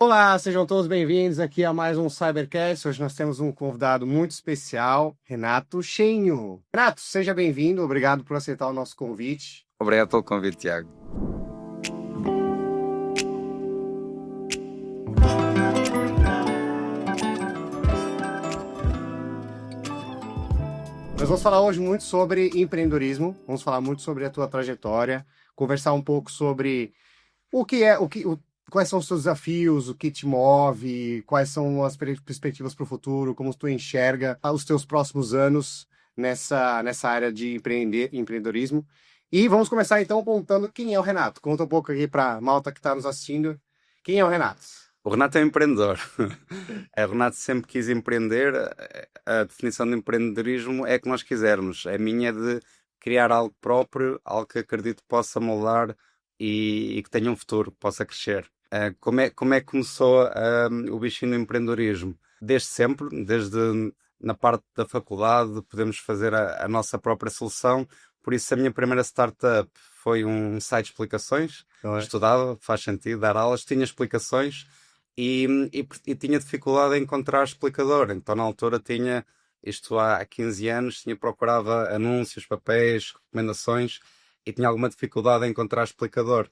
Olá, sejam todos bem-vindos aqui a mais um Cybercast. Hoje nós temos um convidado muito especial, Renato Chenho. Renato, seja bem-vindo, obrigado por aceitar o nosso convite. Obrigado pelo convite, Tiago. Nós vamos falar hoje muito sobre empreendedorismo, vamos falar muito sobre a tua trajetória, conversar um pouco sobre quais são os seus desafios, o que te move, quais são as perspectivas para o futuro, como tu enxerga os teus próximos anos nessa área de empreendedorismo. E vamos começar então contando quem é o Renato. Conta um pouco aqui para a malta que está nos assistindo. Quem é o Renato? O Renato é um empreendedor. O Renato sempre quis empreender. A definição de empreendedorismo é que nós quisermos. A minha é de criar algo próprio, algo que acredito possa moldar e que tenha um futuro, que possa crescer. Como é que começou o bichinho do empreendedorismo? Desde sempre, desde na parte da faculdade, podemos fazer a nossa própria solução. Por isso, a minha primeira startup foi um site de explicações. Estudava, faz sentido, dar aulas, tinha explicações e tinha dificuldade em encontrar explicador. Então, na altura, isto há 15 anos, procurava anúncios, papéis, recomendações e tinha alguma dificuldade em encontrar explicador.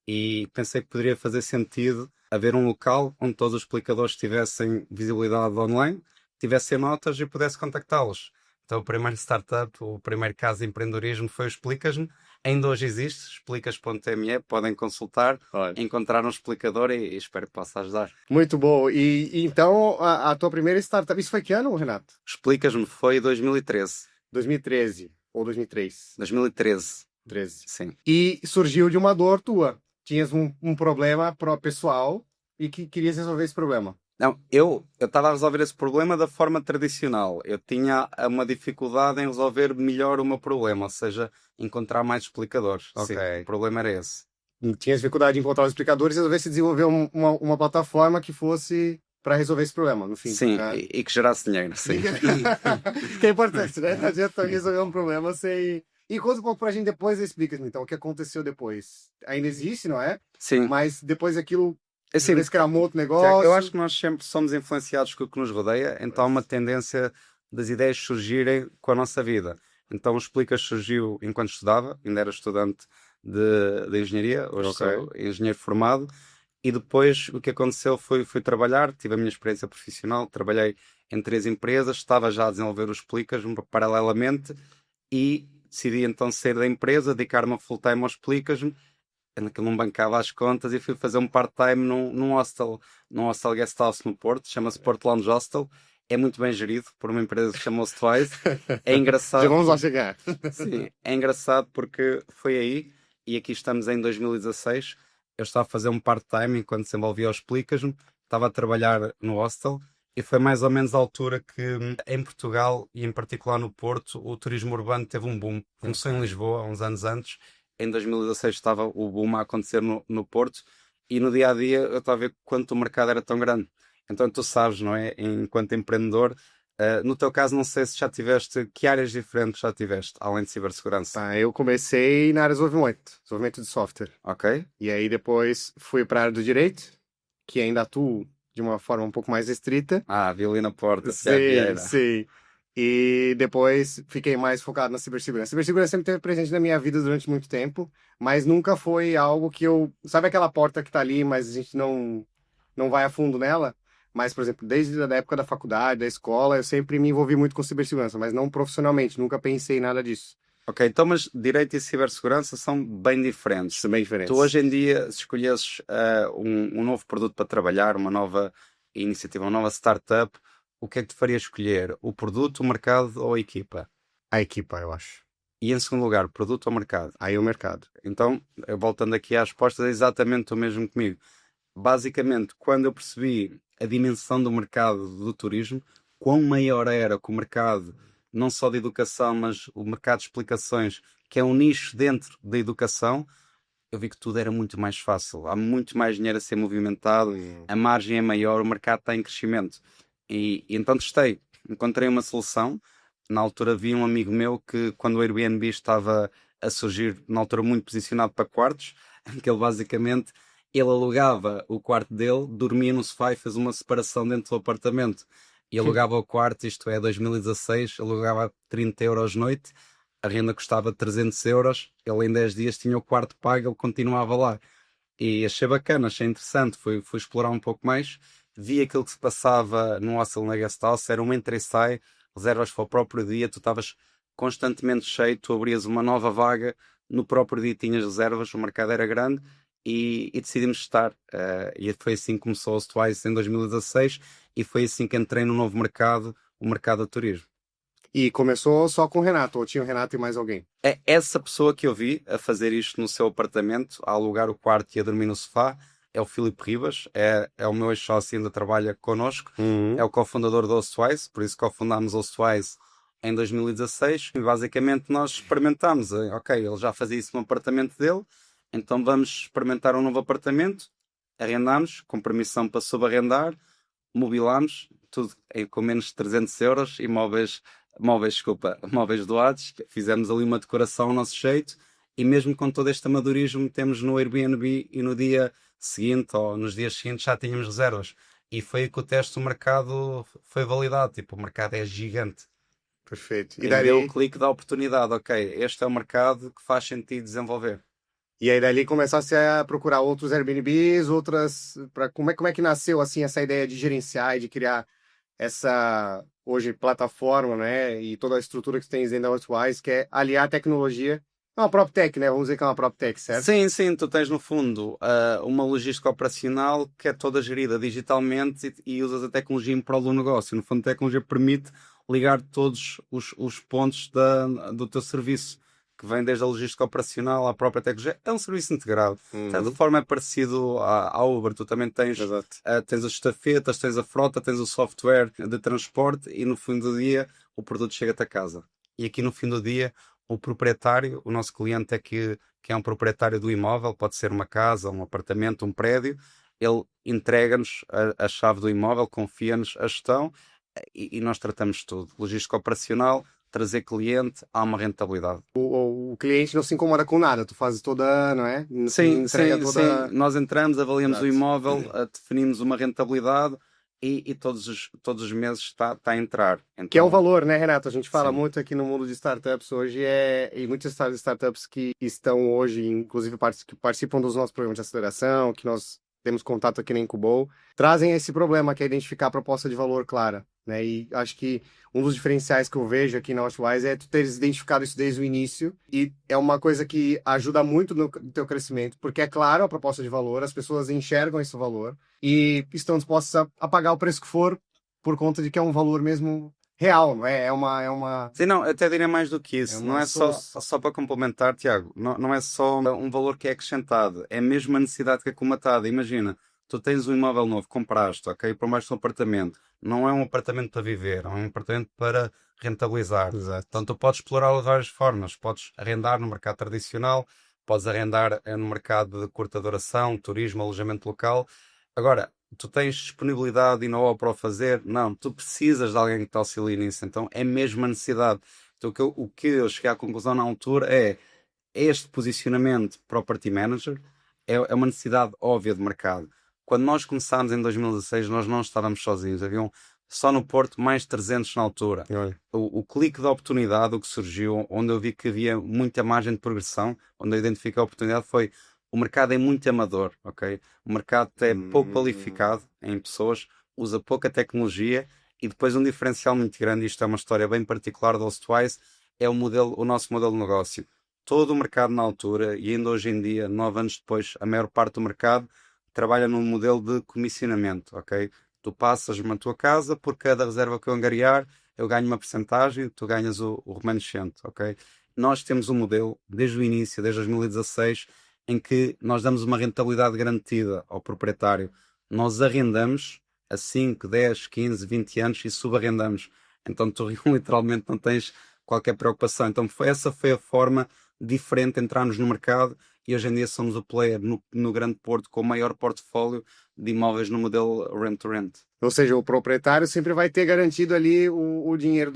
E pensei que poderia fazer sentido haver um local onde todos os explicadores tivessem visibilidade online, tivessem notas e pudesse contactá-los. Então, o primeiro startup, o primeiro caso de empreendedorismo foi o Explicas-me. Ainda hoje existe, explicas.me, podem consultar, encontrar um explicador e espero que possa ajudar. Muito bom. E então, a tua primeira startup, isso foi que ano, Renato? Explicas-me foi 2013. 2013 ou 2003? 2013. 13. Sim. E surgiu de uma dor tua. Tinhas um problema pessoal e que querias resolver esse problema. Não, eu estava a resolver esse problema da forma tradicional. Eu tinha uma dificuldade em resolver melhor o meu problema, ou seja, encontrar mais explicadores. Ok. Sim, o problema era esse. Tinhas dificuldade em encontrar os explicadores e resolvesse desenvolver uma plataforma que fosse para resolver esse problema, no fim. Sim, Né? e que gerasse dinheiro, sim. Que é importante, né? Não adianta resolver um problema sem... E conta um pouco pra gente depois, explica-me então o que aconteceu depois. Ainda existe, não é? Sim. Mas depois daquilo, Assim, descramou outro negócio. eu acho que nós sempre somos influenciados com o que nos rodeia, então há uma tendência das ideias surgirem com a nossa vida. Então o Explicas surgiu enquanto estudava, ainda era estudante de engenharia, hoje sou engenheiro formado, e depois o que aconteceu foi trabalhar, tive a minha experiência profissional, trabalhei em 3 empresas, estava já a desenvolver o Explicas paralelamente e decidi então sair da empresa, dedicar-me full-time ao Explicas-me, naquilo não bancava as contas e fui fazer um part-time num hostel guest house no Porto, chama-se Porto Lounge Hostel. É muito bem gerido por uma empresa que chamou-se Twice. É engraçado. Já vamos lá chegar. Sim, é engraçado porque foi aí, e aqui estamos em 2016, eu estava a fazer um part-time enquanto desenvolvia os Explicas-me, estava a trabalhar no hostel, e foi mais ou menos a altura que em Portugal, e em particular no Porto, o turismo urbano teve um boom. Começou em Lisboa, há uns anos antes, em 2016 estava o boom a acontecer no Porto, e no dia-a-dia eu estava a ver quanto o mercado era tão grande. Então tu sabes, não é? Enquanto empreendedor, no teu caso, não sei se já tiveste, que áreas diferentes já tiveste, além de cibersegurança? Eu comecei na área de desenvolvimento de software. Ok? E aí depois fui para a área do direito, que ainda atuo de uma forma um pouco mais restrita. Vi ali na porta, Sim, sim. E depois fiquei mais focado na cibersegurança. Cibersegurança sempre esteve presente na minha vida durante muito tempo, mas nunca foi algo que eu... Sabe aquela porta que tá ali, mas a gente não vai a fundo nela? Mas, por exemplo, desde a época da faculdade, da escola, eu sempre me envolvi muito com cibersegurança, mas não profissionalmente, nunca pensei em nada disso. Ok, então, mas direito e cibersegurança são bem diferentes. São bem diferentes. Tu hoje em dia, se escolhesses um novo produto para trabalhar, uma nova iniciativa, uma nova startup, o que é que te faria escolher? O produto, o mercado ou a equipa? A equipa, eu acho. E em segundo lugar, produto ou mercado? Aí o mercado. Então, voltando aqui às respostas, é exatamente o mesmo comigo. Basicamente, quando eu percebi a dimensão do mercado do turismo, quão maior era que o mercado, não só de educação, mas o mercado de explicações, que é um nicho dentro da educação, eu vi que tudo era muito mais fácil. Há muito mais dinheiro a ser movimentado, a margem é maior, o mercado está em crescimento. E então testei, encontrei uma solução. Na altura vi um amigo meu que, quando o Airbnb estava a surgir, na altura muito posicionado para quartos, que ele basicamente Ele alugava o quarto dele, dormia no sofá e fez uma separação dentro do apartamento. E alugava o quarto, isto é, 2016, alugava a 30 euros noite, a renda custava 300 euros, ele em 10 dias tinha o quarto pago, ele continuava lá. E achei bacana, achei interessante, fui explorar um pouco mais, vi aquilo que se passava no hostel na guest house, era um entra e sai, reservas para o próprio dia, tu estavas constantemente cheio, tu abrias uma nova vaga, no próprio dia tinhas reservas, o mercado era grande e decidimos estar. E foi assim que começou o Twice em 2016 e foi assim que entrei no novo mercado, o mercado do turismo. E começou só com o Renato, ou tinha o Renato e mais alguém? É essa pessoa que eu vi a fazer isto no seu apartamento, a alugar o quarto e a dormir no sofá, é o Filipe Ribas, é o meu ex-sócio, ainda trabalha connosco, é o cofundador do Hostwise, por isso cofundámos o Hostwise em 2016 e basicamente nós experimentámos, ok, ele já fazia isso no apartamento dele, então vamos experimentar um novo apartamento, arrendámos, com permissão para subarrendar, mobilámos, tudo com menos de 300 euros, móveis doados, fizemos ali uma decoração ao nosso jeito e mesmo com todo este amadorismo temos no Airbnb e no dia seguinte ou nos dias seguintes já tínhamos reservas. E foi aí que o teste do mercado foi validado, tipo, o mercado é gigante. Perfeito. E E deu o dali, clique da oportunidade, ok, este é o mercado que faz sentido desenvolver. e aí dali começasse a procurar outros Airbnbs, outras, para como é que nasceu assim essa ideia de gerenciar e de criar essa hoje plataforma, né, e toda a estrutura que tem dentro da Outwise, que é aliar a tecnologia, é uma PropTech, né? Vamos dizer que é uma PropTech, certo? Sim, sim, tu tens no fundo uma logística operacional que é toda gerida digitalmente e usas a tecnologia em prol do negócio. No fundo, a tecnologia permite ligar todos os pontos do teu serviço, que vem desde a logística operacional à própria tecnologia. É um serviço integrado. De certa forma é parecido à Uber. Tu também tens, Exato. tens as estafetas, tens a frota, tens o software de transporte e no fim do dia o produto chega-te a casa. E aqui no fim do dia o proprietário, o nosso cliente que é um proprietário do imóvel, pode ser uma casa, um apartamento, um prédio, ele entrega-nos a chave do imóvel, confia-nos a gestão e nós tratamos tudo. Logística operacional, trazer cliente, há uma rentabilidade. O cliente não se incomoda com nada, tu fazes toda, não é? Sim, Entrega sim, sim. toda. Nós entramos, avaliamos o Exato. imóvel, definimos uma rentabilidade e todos os meses está a entrar. Que é o Então, valor, né, Renato? A gente fala sim. muito aqui no mundo de startups hoje, e muitas startups que estão hoje, inclusive que participam dos nossos programas de aceleração, que nós temos contato aqui na Incubou, trazem esse problema que é identificar a proposta de valor clara, né? E acho que um dos diferenciais que eu vejo aqui na Outwise é tu teres identificado isso desde o início, e é uma coisa que ajuda muito no teu crescimento, porque é claro a proposta de valor, as pessoas enxergam esse valor e estão dispostas a pagar o preço que for por conta de que é um valor mesmo real, não é? É uma, Sim, não, até diria mais do que é isso. Não uma é solução. só para complementar, Tiago, não é só um valor que é acrescentado, é mesmo a necessidade que é comatada. Imagina, tu tens um imóvel novo, compraste, ok, para mais um apartamento. Não é um apartamento para viver, é um apartamento para rentabilizar. Exato. Então tu podes explorá-lo de várias formas. Podes arrendar no mercado tradicional, podes arrendar no mercado de curta duração, turismo, alojamento local. Agora, tu tens disponibilidade e know-how para o fazer? Não, tu precisas de alguém que te auxilie nisso. Então é mesmo a necessidade. Então, o que eu cheguei à conclusão na altura é este posicionamento Property Manager é uma necessidade óbvia de mercado. Quando nós começámos em 2016, nós não estávamos sozinhos. Haviam só no Porto mais 300 na altura. Olha. O clique da oportunidade, o que surgiu, onde eu vi que havia muita margem de progressão, onde eu identifiquei a oportunidade foi o mercado é muito amador, ok? O mercado é pouco qualificado em pessoas, usa pouca tecnologia e depois um diferencial muito grande, isto é uma história bem particular do Hostwise, é o nosso modelo de negócio. Todo o mercado na altura, e ainda hoje em dia, 9 anos depois, a maior parte do mercado trabalha num modelo de comissionamento, ok? Tu passas-me a tua casa, por cada reserva que eu angariar, eu ganho uma percentagem, tu ganhas o remanescente, ok? Nós temos um modelo, desde o início, desde 2016, em que nós damos uma rentabilidade garantida ao proprietário. Nós arrendamos a 5, 10, 15, 20 anos e subarrendamos. Então tu literalmente não tens qualquer preocupação. Então essa foi a forma diferente de entrarmos no mercado e hoje em dia somos o player no Grande Porto com o maior portfólio de imóveis no modelo rent-to-rent. Ou seja, o proprietário sempre vai ter garantido ali o dinheiro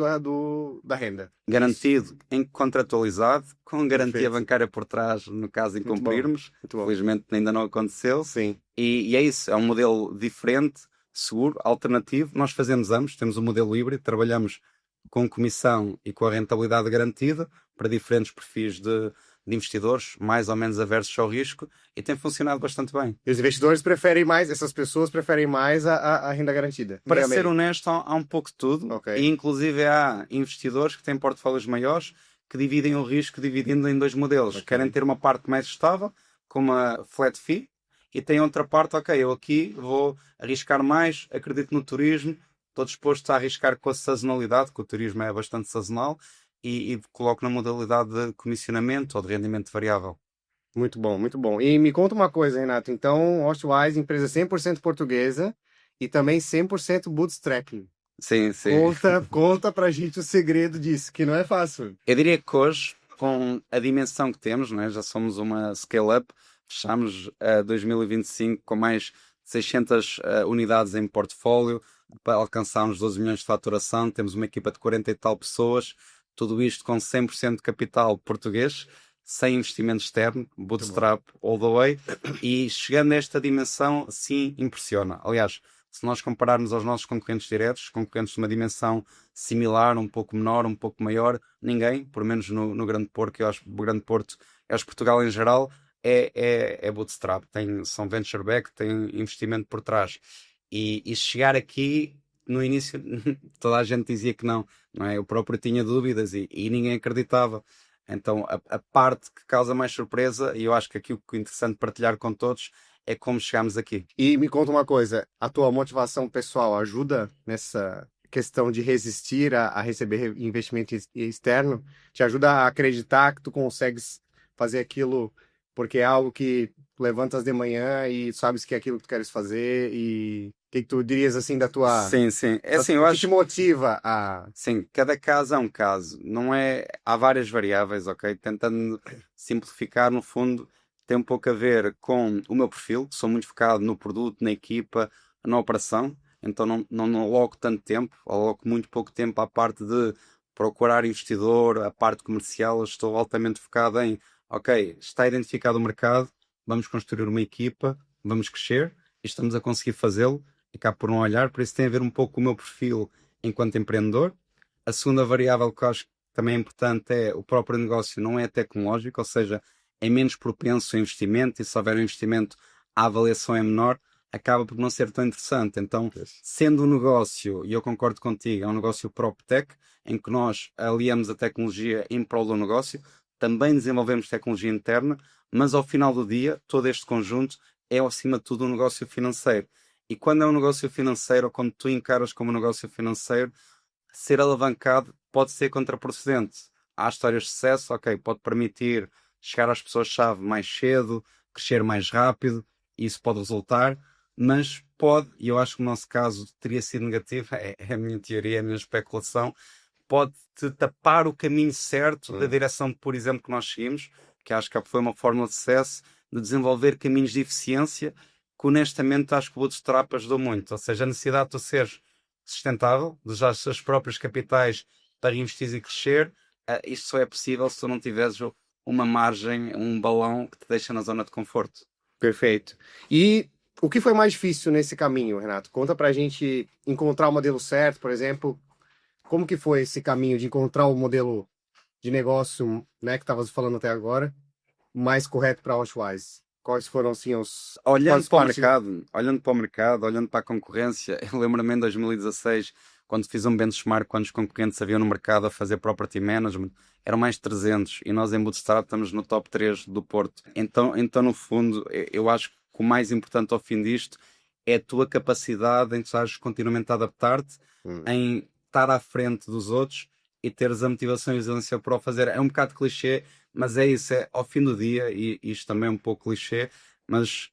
da renda. Garantido, em contratualizado, com garantia Perfeito. bancária por trás, no caso em Muito bom, cumprirmos. muito bom. Felizmente ainda não aconteceu. Sim. E é isso, é um modelo diferente, seguro, alternativo. Nós fazemos ambos, temos um modelo híbrido, trabalhamos com comissão e com a rentabilidade garantida para diferentes perfis de investidores, mais ou menos aversos ao risco, e tem funcionado bastante bem. E os investidores preferem mais, essas pessoas preferem mais a renda garantida. Para ser honesto, há um pouco de tudo, Ok. e inclusive há investidores que têm portfólios maiores que dividem o risco dividindo em dois modelos. Ok. Querem ter uma parte mais estável, com uma flat fee, e tem outra parte, ok, eu aqui vou arriscar mais, acredito no turismo, estou disposto a arriscar com a sazonalidade, que o turismo é bastante sazonal, e coloco na modalidade de comissionamento ou de rendimento variável. Muito bom, muito bom. E me conta uma coisa, Renato. Então, Hostwise, empresa 100% portuguesa e também 100% bootstrapping. Sim, sim. Conta pra gente o segredo disso, que não é fácil. Eu diria que hoje, com a dimensão que temos, não é? Já somos uma scale-up, fechamos 2025 com mais de 600 unidades em portfólio, para alcançarmos 12 milhões de faturação, temos uma equipa de 40 e tal pessoas, tudo isto com 100% de capital português, sem investimento externo, bootstrap all the way, e chegando a esta dimensão, sim, impressiona. Aliás, se nós compararmos aos nossos concorrentes diretos, concorrentes de uma dimensão similar, um pouco menor, um pouco maior, ninguém, por menos no Grande Porto, que eu acho que o Grande Porto, eu acho que Portugal em geral, é bootstrap, são venture back, tem investimento por trás. E chegar aqui, no início, toda a gente dizia que não é? Eu próprio tinha dúvidas e ninguém acreditava. Então, a parte que causa mais surpresa, e eu acho que aqui o que é interessante partilhar com todos, é como chegámos aqui. E me conta uma coisa, a tua motivação pessoal ajuda nessa questão de resistir a receber investimento externo? Te ajuda a acreditar que tu consegues fazer aquilo porque é algo que levantas de manhã e sabes que é aquilo que tu queres fazer? E o que tu dirias assim da tua... Sim, sim. É assim, eu o que acho te motiva a... sim, cada caso é um caso. Não é... Há várias variáveis, ok? Tentando simplificar, no fundo, tem um pouco a ver com o meu perfil, que sou muito focado no produto, na equipa, na operação. Então não aloco tanto tempo, aloco muito pouco tempo à parte de procurar investidor, a parte comercial. Eu estou altamente focado em, ok, está identificado o mercado, vamos construir uma equipa, vamos crescer, e estamos a conseguir fazê-lo, e cá por não olhar, por isso tem a ver um pouco com o meu perfil enquanto empreendedor. A segunda variável que eu acho que também é importante é o próprio negócio não é tecnológico, ou seja, é menos propenso a investimento, e se houver um investimento a avaliação é menor, acaba por não ser tão interessante. Então, sendo um negócio, e eu concordo contigo, é um negócio PropTech, em que nós aliamos a tecnologia em prol do negócio, também desenvolvemos tecnologia interna, mas ao final do dia, todo este conjunto é, acima de tudo, um negócio financeiro. E quando é um negócio financeiro, ou quando tu encaras como um negócio financeiro, ser alavancado pode ser contraproducente. Há histórias de sucesso, ok, pode permitir chegar às pessoas-chave mais cedo, crescer mais rápido, e isso pode resultar, mas pode, e eu acho que o nosso caso teria sido negativo, é a minha teoria, é a minha especulação, pode-te tapar o caminho certo da direção, por exemplo, que nós seguimos, que acho que foi uma fórmula de sucesso, de desenvolver caminhos de eficiência, que honestamente acho que o Bootstrap ajudou muito. Ou seja, a necessidade de tu seres sustentável, de usar os seus próprios capitais para investir e crescer, isto só é possível se tu não tiveres uma margem, um balão que te deixa na zona de conforto. Perfeito. E o que foi mais difícil nesse caminho, Renato? Conta pra gente encontrar o modelo certo, por exemplo. Como que foi esse caminho de encontrar o modelo de negócio, né, que estavas falando até agora, mais correto para a Hostwise? Quais foram, assim, os... Olhando para o mercado, olhando para a concorrência, eu lembro-me em 2016, quando fiz um benchmark, quantos concorrentes haviam no mercado a fazer property management, eram mais de 300, e nós em Bootstrap estamos no top 3 do Porto. Então no fundo, eu acho que o mais importante ao fim disto é a tua capacidade em estares continuamente a adaptar-te, em estar à frente dos outros e teres a motivação e a resiliência para o fazer. É um bocado clichê, mas é isso, é ao fim do dia, e isto também é um pouco clichê, mas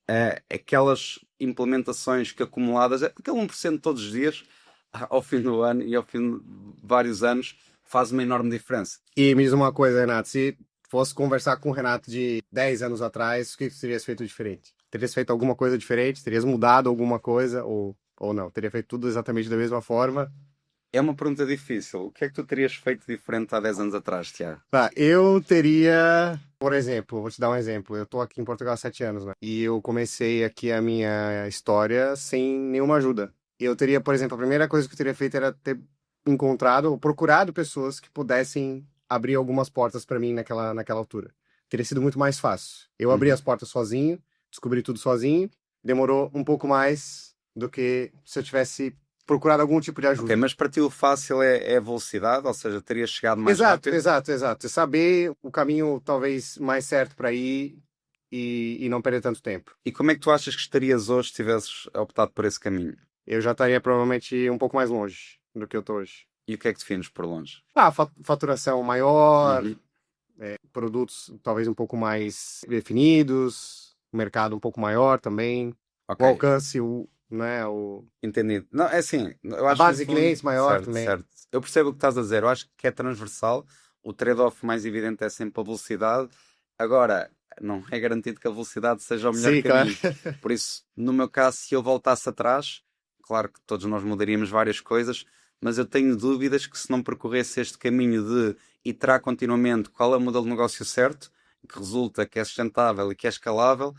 aquelas implementações que acumuladas, aquele 1% todos os dias, ao fim do ano e ao fim de vários anos, faz uma enorme diferença. E me diz uma coisa, Renato, se fosse conversar com o Renato de 10 anos atrás, o que tu terias feito diferente? Terias feito alguma coisa diferente? Terias mudado alguma coisa ou não? Teria feito tudo exatamente da mesma forma? É uma pergunta difícil. O que é que tu terias feito diferente há 10 anos atrás, Tiago? Tá, eu teria, por exemplo, vou te dar um exemplo. Eu tô aqui em Portugal há 7 anos, né? E eu comecei aqui a minha história sem nenhuma ajuda. Eu teria, por exemplo, a primeira coisa que eu teria feito era ter encontrado ou procurado pessoas que pudessem abrir algumas portas para mim naquela altura. Teria sido muito mais fácil. Eu abri Uhum. as portas sozinho, descobri tudo sozinho. Demorou um pouco mais do que se eu tivesse procurado algum tipo de Ok, ajuda. mas para ti o fácil é a velocidade, ou seja, terias chegado mais Exato, rápido? exato, exato. Saber o caminho talvez mais certo para ir e não perder tanto tempo. E como é que tu achas que estarias hoje se tivesses optado por esse caminho? Eu já estaria provavelmente um pouco mais longe do que eu tô hoje. E o que é que defines por longe? Ah, faturação maior, Uhum. produtos talvez um pouco mais definidos, mercado um pouco maior também, o Ok, alcance, o, entendido. Não, é assim, eu a acho que no base de fundo, clientes maior certo, também. certo. Eu percebo o que estás a dizer, eu acho que é transversal. O trade-off mais evidente é sempre a velocidade. Agora, não é garantido que a velocidade seja o melhor Sim, claro. caminho. Por isso, no meu caso, se eu voltasse atrás, claro que todos nós mudaríamos várias coisas, mas eu tenho dúvidas que se não percorresse este caminho de iterar continuamente qual é o modelo de negócio certo, que resulta que é sustentável e que é escalável,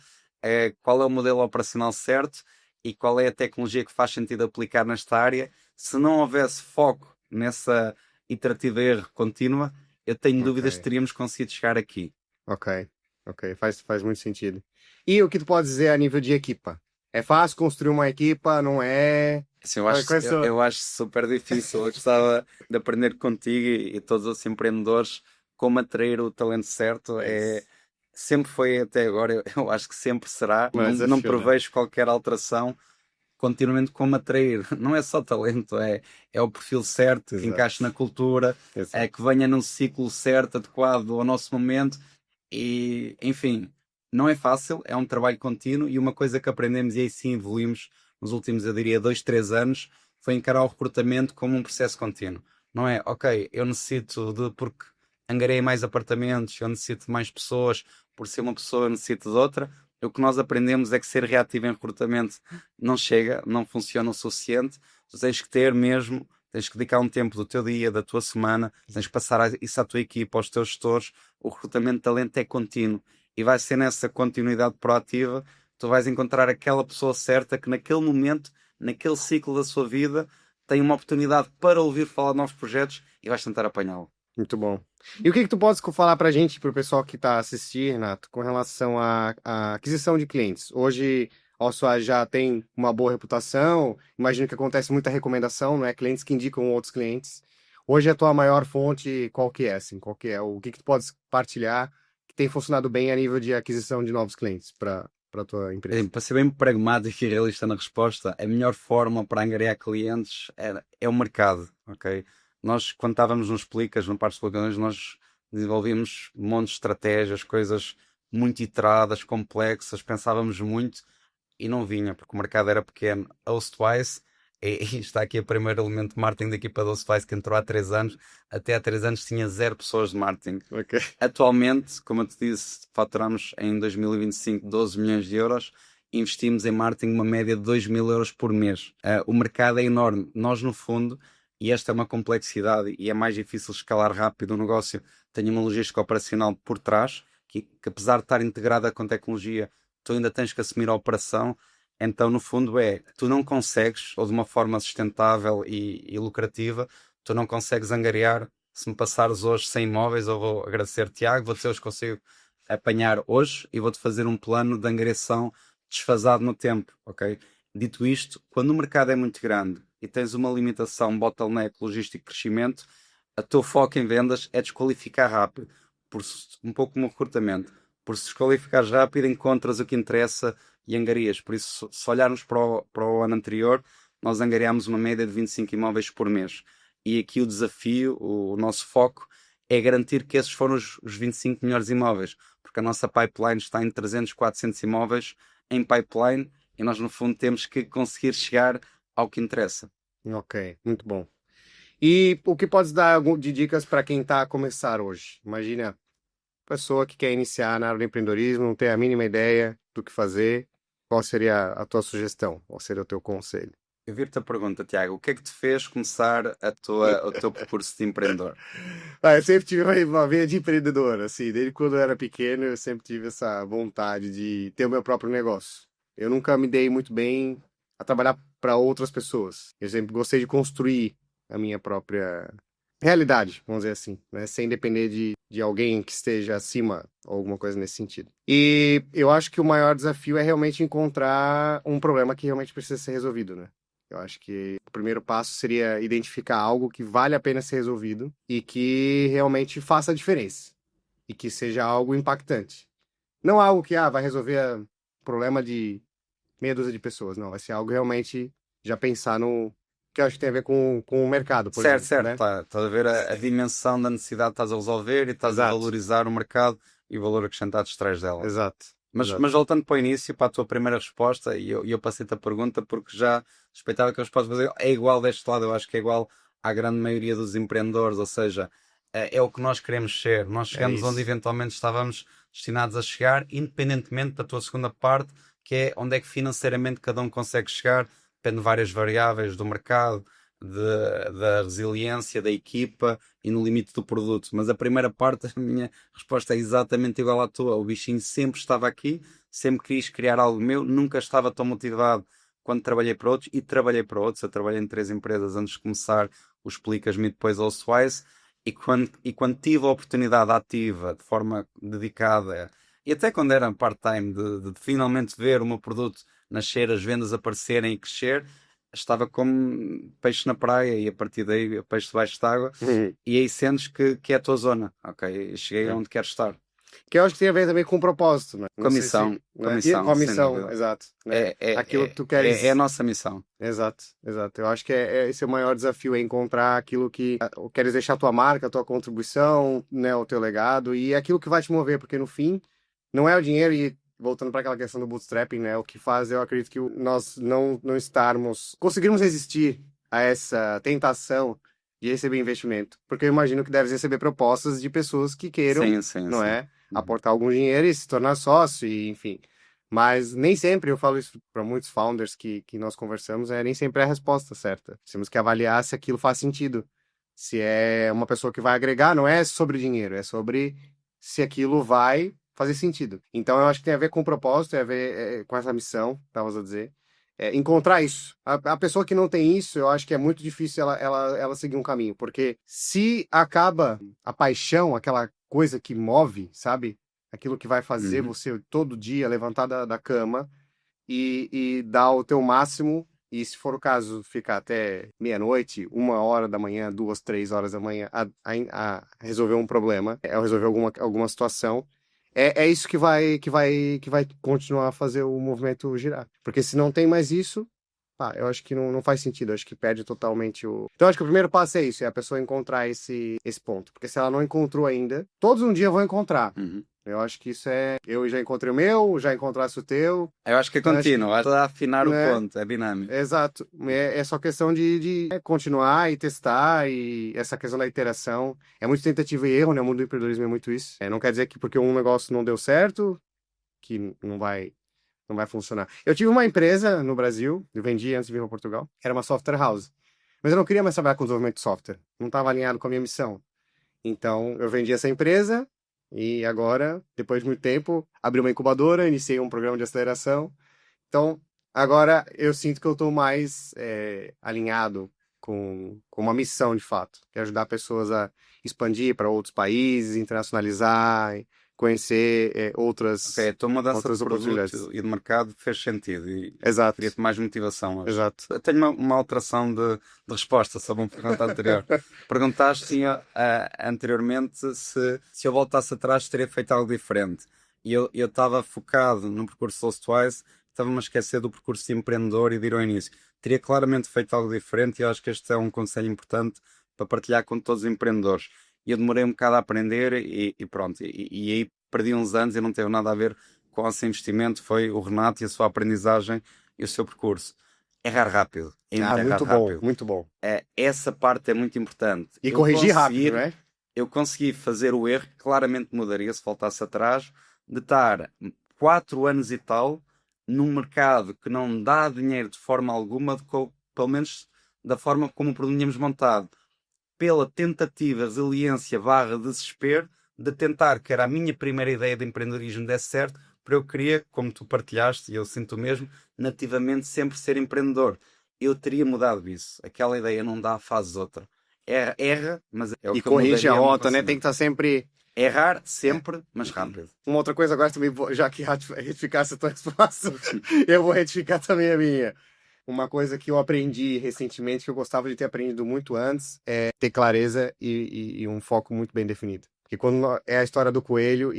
qual é o modelo operacional certo e qual é a tecnologia que faz sentido aplicar nesta área. Se não houvesse foco nessa iterativa e erro contínua, eu tenho Ok, dúvidas que teríamos conseguido chegar aqui. ok, ok, faz muito sentido. E o que tu pode dizer a nível de equipa? É fácil construir uma equipa, não é? Assim, Quais são... eu acho super difícil. Eu gostava de aprender contigo e todos os empreendedores como atrair o talento certo. É isso. Sempre foi até agora, eu acho que sempre será. Não, Mas não desafio, né? prevejo qualquer alteração. Continuamente como atrair. Não é só talento, é o perfil certo, que encaixe na Exato, cultura, é exato. que venha num ciclo certo, adequado ao nosso momento. E, enfim, não é fácil, é um trabalho contínuo e uma coisa que aprendemos e aí sim evoluímos nos últimos, eu diria, 2, 3 anos, foi encarar o recrutamento como um processo contínuo. Não é, ok, eu necessito de, porque angarei mais apartamentos, eu necessito de mais pessoas, por ser uma pessoa eu necessito de outra. O que nós aprendemos é que ser reativo em recrutamento não chega, não funciona o suficiente. Tu tens que ter mesmo, tens que dedicar um tempo do teu dia, da tua semana, tens que passar isso à tua equipa, aos teus gestores. O recrutamento de talento é contínuo e vai ser nessa continuidade proativa que tu vais encontrar aquela pessoa certa que naquele momento, naquele ciclo da sua vida, tem uma oportunidade para ouvir falar de novos projetos e vais tentar apanhá-lo. Muito bom. E o que que tu podes falar pra gente, pro pessoal que tá assistindo, Renato, com relação à aquisição de clientes? Hoje, a Ossuaz já tem uma boa reputação, imagino que acontece muita recomendação, não é? Clientes que indicam outros clientes. Hoje a tua maior fonte, qual que é, assim? Qual que é? O que que tu podes partilhar que tem funcionado bem a nível de aquisição de novos clientes para tua empresa? Para ser bem pragmático e realista na resposta, a melhor forma para angariar clientes é o mercado, ok? Nós, quando estávamos nos Plicas, no Parque dos Pelicões, nós desenvolvíamos montes de estratégias, coisas muito iteradas, complexas, pensávamos muito e não vinha, porque o mercado era pequeno. A Hostwise, e está aqui o primeiro elemento de marketing da equipa da Hostwise que entrou há 3 anos, até há 3 anos tinha 0 pessoas de marketing. Ok. Atualmente, como eu te disse, faturamos em 2025 12 milhões de euros, investimos em marketing uma média de 2 mil euros por mês. O mercado é enorme. Nós, no fundo, e esta é uma complexidade e é mais difícil escalar rápido o negócio, tem uma logística operacional por trás, que apesar de estar integrada com tecnologia, tu ainda tens que assumir a operação. Então, no fundo, tu não consegues, ou de uma forma sustentável e lucrativa, tu não consegues angariar. Se me passares hoje 100 imóveis, eu vou agradecer, Tiago, vou dizer os consigo apanhar hoje e vou-te fazer um plano de angariação desfasado no tempo, ok? Dito isto, quando o mercado é muito grande e tens uma limitação bottleneck, logístico e crescimento, o teu foco em vendas é desqualificar rápido, um pouco como o recrutamento. Por se desqualificares rápido, encontras o que interessa e angarias. Por isso, se olharmos para o ano anterior, nós angariámos uma média de 25 imóveis por mês. E aqui o desafio, o nosso foco, é garantir que esses foram os 25 melhores imóveis, porque a nossa pipeline está em 300, 400 imóveis em pipeline e nós, no fundo, temos que conseguir chegar ao que interessa. Ok, muito bom. E o que podes dar de dicas para quem está a começar hoje? Imagina. pessoa que quer iniciar na área do empreendedorismo, não tem a mínima ideia do que fazer, qual seria a tua sugestão? Qual seria o teu conselho? Eu vir-te a pergunta, Tiago, o que é que te fez começar o teu percurso de empreendedor? Eu sempre tive uma veia de empreendedor, assim, desde quando eu era pequeno, eu sempre tive essa vontade de ter o meu próprio negócio. Eu nunca me dei muito bem a trabalhar para outras pessoas. Eu sempre gostei de construir a minha própria realidade, vamos dizer assim, né? Sem depender de alguém que esteja acima ou alguma coisa nesse sentido. E eu acho que o maior desafio é realmente encontrar um problema que realmente precisa ser resolvido, né? Eu acho que o primeiro passo seria identificar algo que vale a pena ser resolvido e que realmente faça a diferença e que seja algo impactante. Não algo que vai resolver o problema de meia dúzia de pessoas, não. Vai ser algo realmente já pensar no que eu acho que tem a ver com o mercado, por Certo, exemplo, certo, né? estás a ver a dimensão da necessidade que estás a resolver e estás a Exato, valorizar o mercado e o valor acrescentado extrais dela. exato, Mas exato. voltando para o início, para a tua primeira resposta, e eu passei-te a pergunta porque já suspeitava que a resposta fazer é igual deste lado, eu acho que é igual à grande maioria dos empreendedores, ou seja, é o que nós queremos ser. Nós É chegamos onde isso. eventualmente estávamos destinados a chegar, independentemente da tua segunda parte, que é onde é que financeiramente cada um consegue chegar, depende de várias variáveis do mercado, da resiliência da equipa e no limite do produto. Mas a primeira parte, a minha resposta é exatamente igual à tua. O bichinho sempre estava aqui, sempre quis criar algo meu, nunca estava tão motivado quando trabalhei para outros e trabalhei para outros. Eu trabalhei em 3 empresas antes de começar o Explicas-me e depois o Swise. E quando tive a oportunidade ativa, de forma dedicada, e até quando era part-time, de finalmente ver o meu produto nascer, as vendas aparecerem e crescer, estava como peixe na praia e a partir daí peixe debaixo d'água e aí sentes que é a tua zona. Ok, cheguei É. onde quero estar. Que eu acho que tem a ver também com o propósito, né? Com a Não sei se, missão, com a né? E com missão, a sem missão, dúvida. exato, né? É, é, Aquilo que é, tu é a queres. nossa missão. Exato, exato. Eu acho que esse é o maior desafio, é encontrar aquilo que queres deixar a tua marca, a tua contribuição, né, o teu legado e é aquilo que vai te mover, porque no fim não é o dinheiro e voltando para aquela questão do bootstrapping, né, o que faz, eu acredito que nós não estarmos, conseguirmos resistir a essa tentação de receber investimento, porque eu imagino que deves receber propostas de pessoas que queiram, Sim, sim, não sim. é, Uhum. aportar algum dinheiro e se tornar sócio e enfim. Mas nem sempre, eu falo isso para muitos founders que nós conversamos, nem sempre é a resposta certa. Temos que avaliar se aquilo faz sentido. Se é uma pessoa que vai agregar, não é sobre dinheiro, é sobre se aquilo vai fazer sentido. Então eu acho que tem a ver com o propósito, tem a ver com essa missão, estavas a dizer. Encontrar isso. A pessoa que não tem isso, eu acho que é muito difícil ela seguir um caminho, porque se acaba a paixão, aquela coisa que move, sabe? Aquilo que vai fazer Uhum. você todo dia levantar da cama e dar o teu máximo. E se for o caso, ficar até meia-noite, 1 hora da manhã, 2, 3 horas da manhã a resolver um problema, resolver alguma situação. É isso que vai continuar a fazer o movimento girar. Porque se não tem mais isso, eu acho que não faz sentido, eu acho que perde totalmente o. Então, eu acho que o primeiro passo é isso, é a pessoa encontrar esse ponto. Porque se ela não encontrou ainda, todos um dia vão encontrar. Uhum. Eu acho que isso é. Eu já encontrei o meu, já encontrasse o teu. Eu acho que é Então, eu acho que. contínuo, acho que está a afinar o Né? ponto, é dinâmico. Exato. É só questão de continuar e testar e essa questão da iteração. É muito tentativa e erro, né? O mundo do empreendedorismo é muito isso. Não quer dizer que porque um negócio não deu certo, que não vai funcionar. Eu tive uma empresa no Brasil, eu vendi antes de vir para Portugal, era uma software house. Mas eu não queria mais trabalhar com desenvolvimento de software. Não estava alinhado com a minha missão. Então, eu vendi essa empresa e agora, depois de muito tempo, abri uma incubadora, iniciei um programa de aceleração. Então, agora eu sinto que eu estou mais alinhado com uma missão de fato, que é ajudar pessoas a expandir para outros países, internacionalizar, conhecer Ok, a outras, tua mudança de outras oportunidades. produto e de mercado fez sentido e Exato, cria-te mais motivação hoje. exato. Eu tenho uma alteração de resposta sobre uma pergunta anterior. Perguntaste anteriormente se eu voltasse atrás teria feito algo diferente. E eu estava focado no percurso Soulstwise, estava-me a esquecer do percurso de empreendedor e de ir ao início. Teria claramente feito algo diferente e eu acho que este é um conselho importante para partilhar com todos os empreendedores. E eu demorei um bocado a aprender e pronto. E aí perdi uns anos e não teve nada a ver com esse investimento. Foi o Renato e a sua aprendizagem e o seu percurso. Errar rápido. É errar Muito bom, rápido. muito bom. Essa parte é muito importante. E Eu corrigir rápido, conseguir né? eu consegui fazer o erro, que claramente mudaria se voltasse atrás, de estar 4 anos e tal num mercado que não dá dinheiro de forma alguma, pelo menos da forma como o produto tínhamos montado, pela tentativa, resiliência, desespero, de tentar, que era a minha primeira ideia de empreendedorismo, desse certo, para eu queria, como tu partilhaste, e eu sinto o mesmo, nativamente sempre ser empreendedor. Eu teria mudado isso. Aquela ideia não dá, faz outra. Erra, mas é o E que eu corrige a mudaria no rota, né? Tem que conhecimento. estar sempre... Errar sempre, mas rápido. Uma outra coisa agora também, já que retificasse a tua resposta, eu vou retificar também a minha. Uma coisa que eu aprendi recentemente, que eu gostava de ter aprendido muito antes, é ter clareza e um foco muito bem definido. Porque quando é a história do coelho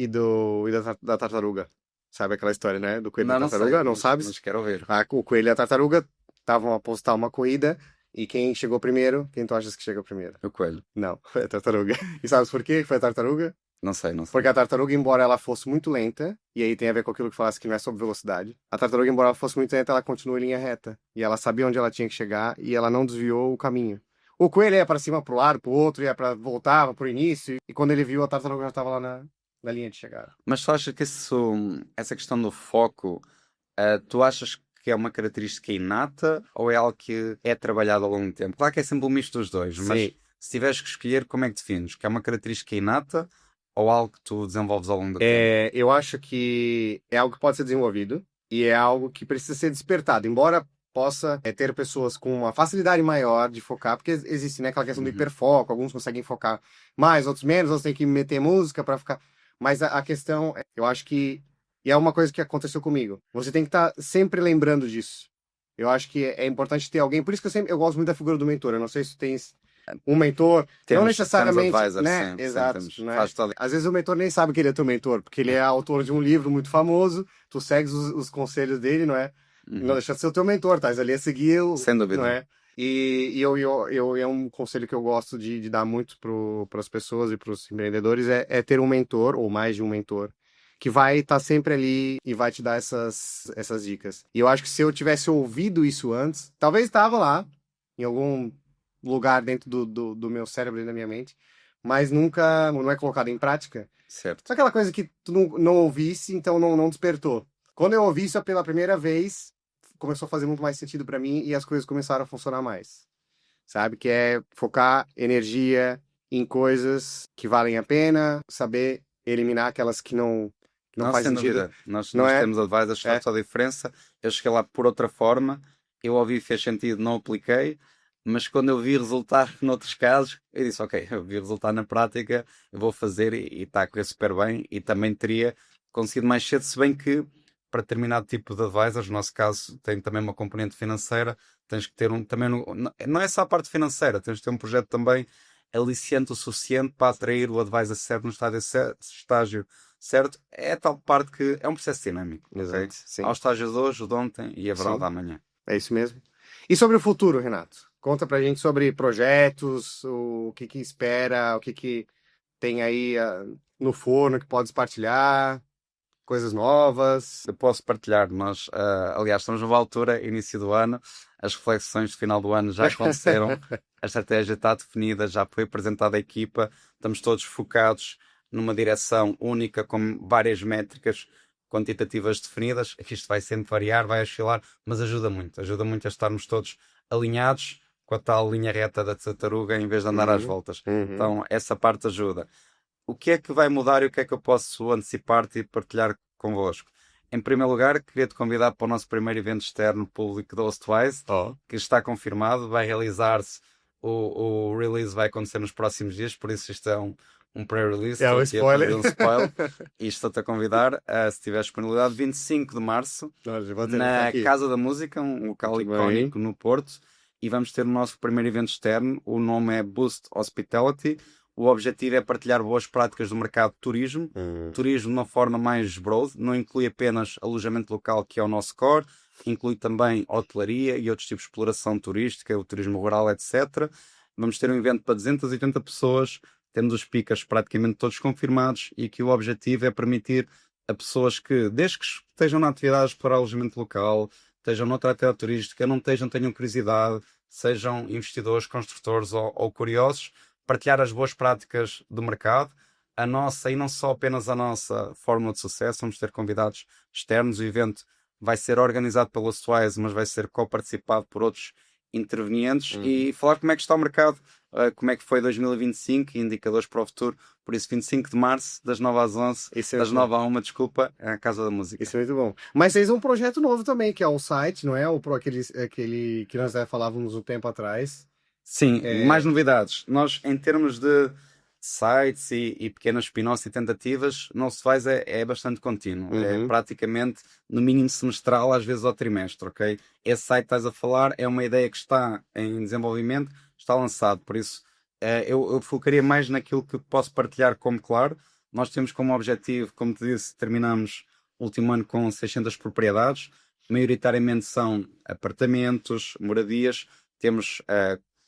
da tartaruga. Sabe aquela história, né? Do coelho e da Não, não sei, tartaruga, não sabes? mas quero ouvir. O coelho e a tartaruga estavam a apostar uma corrida e quem chegou primeiro, quem tu achas que chega primeiro? O coelho. Não, foi a tartaruga. E sabes por quê que foi a tartaruga? Não sei. Porque a tartaruga, embora ela fosse muito lenta, e aí tem a ver com aquilo que falasse que não é sobre velocidade, a tartaruga, embora ela fosse muito lenta, ela continua em linha reta. E ela sabia onde ela tinha que chegar e ela não desviou o caminho. O coelho ia para cima, pro lado, pro outro, ia para voltar pro início, e quando ele viu, a tartaruga já estava lá na linha de chegada. Mas tu achas que essa questão do foco, tu achas que é uma característica inata ou é algo que é trabalhado ao longo do tempo? Claro que é sempre um misto dos dois, mas Sim. se tiveres que escolher, como é que defines? Que é uma característica inata ou algo que tu desenvolves ao longo do tempo? Eu acho que é algo que pode ser desenvolvido e é algo que precisa ser despertado, embora possa ter pessoas com uma facilidade maior de focar, porque existe, né, aquela questão do hiperfoco, alguns conseguem focar mais, outros menos, outros têm que meter música para ficar. Mas a questão, eu acho que, e é uma coisa que aconteceu comigo, você tem que estar sempre lembrando disso. Eu acho que é importante ter alguém, por isso que eu gosto muito da figura do mentor. Eu não sei se tu tens um mentor, não necessariamente, advisors, né? sim, Exato, temos. né? Faz todo... Às vezes o mentor nem sabe que ele é teu mentor, porque ele é autor de um livro muito famoso, tu segues os conselhos dele, não é? Não deixa de ser o teu mentor, estás ali a segui-lo, Sem dúvida. não é? E é um conselho que eu gosto de dar muito para as pessoas e para os empreendedores, é ter um mentor, ou mais de um mentor, que vai estar sempre ali e vai te dar essas dicas. E eu acho que se eu tivesse ouvido isso antes, talvez estava lá, em algum lugar dentro do meu cérebro e da minha mente, mas nunca, não é colocado em prática. Certo. Só aquela coisa que tu não ouvisse, então não despertou. Quando eu ouvi isso pela primeira vez, começou a fazer muito mais sentido para mim e as coisas começaram a funcionar mais. Sabe? Que é focar energia em coisas que valem a pena, saber eliminar aquelas que não faz sem sentido. dúvida. Nós Não é? temos advisors, faz toda a diferença. Eu cheguei lá por outra forma, eu ouvi, fez sentido, não apliquei, mas quando eu vi resultar noutros casos, eu disse, ok, eu vi resultar na prática, eu vou fazer e está a correr super bem e também teria conseguido mais cedo, se bem que para determinado tipo de advisors, no nosso caso tem também uma componente financeira, tens que ter também, não é só a parte financeira, tens que ter um projeto também aliciante o suficiente para atrair o advisor certo no estágio certo, é a tal parte que é um processo dinâmico. Exato, Okay? sim. Há o estágio de hoje, o de ontem e haverá o de amanhã. É isso mesmo. E sobre o futuro, Renato? Conta pra gente sobre projetos, o que espera, o que tem aí no forno que podes partilhar, coisas novas. Eu posso partilhar, nós, aliás, estamos numa altura, início do ano, as reflexões de final do ano já aconteceram, a estratégia está definida, já foi apresentada à equipa, estamos todos focados numa direção única, com várias métricas quantitativas definidas. Isto vai sempre variar, vai oscilar, mas ajuda muito a estarmos todos alinhados com a tal linha reta da tartaruga em vez de andar às voltas. Então, essa parte ajuda. O que é que vai mudar e o que é que eu posso antecipar-te e partilhar convosco? Em primeiro lugar, queria-te convidar para o nosso primeiro evento externo público da Hostwise, que está confirmado, vai realizar-se, o release vai acontecer nos próximos dias, por isso isto é um pré-release. É um spoiler. E estou-te a convidar, se tiver disponibilidade, 25 de março, na aqui. Casa da Música, um local icónico no Porto, e vamos ter o nosso primeiro evento externo, o nome é Boost Hospitality. O objetivo é partilhar boas práticas do mercado de turismo, turismo de uma forma mais broad, não inclui apenas alojamento local, que é o nosso core, inclui também hotelaria e outros tipos de exploração turística, o turismo rural, etc. Vamos ter um evento para 280 pessoas, temos os speakers praticamente todos confirmados e aqui o objetivo é permitir a pessoas que, desde que estejam na atividade para alojamento local, estejam noutra atividade turística, não tenham curiosidade, sejam investidores, construtores ou curiosos, partilhar as boas práticas do mercado, a nossa, e não só apenas a nossa fórmula de sucesso, vamos ter convidados externos, o evento vai ser organizado pela Swize, mas vai ser co-participado por outros intervenientes e falar como é que está o mercado, como é que foi 2025 e indicadores para o futuro. Por isso, 25 de março, das 9 às 11, das 9 à 1, desculpa, é a Casa da Música. Isso é muito bom. Mas vocês um projeto novo também, que é o site, não é? Aquele que nós falávamos um tempo atrás. Sim, mais novidades. Nós, em termos de sites e pequenas spin-offs e tentativas, o nosso faz é bastante contínuo. É praticamente, no mínimo semestral, às vezes ao trimestre, ok? Esse site que estás a falar é uma ideia que está em desenvolvimento, está lançado, por isso eu focaria mais naquilo que posso partilhar como claro. Nós temos como objetivo, como te disse, terminamos o último ano com 600 propriedades, maioritariamente são apartamentos, moradias, temos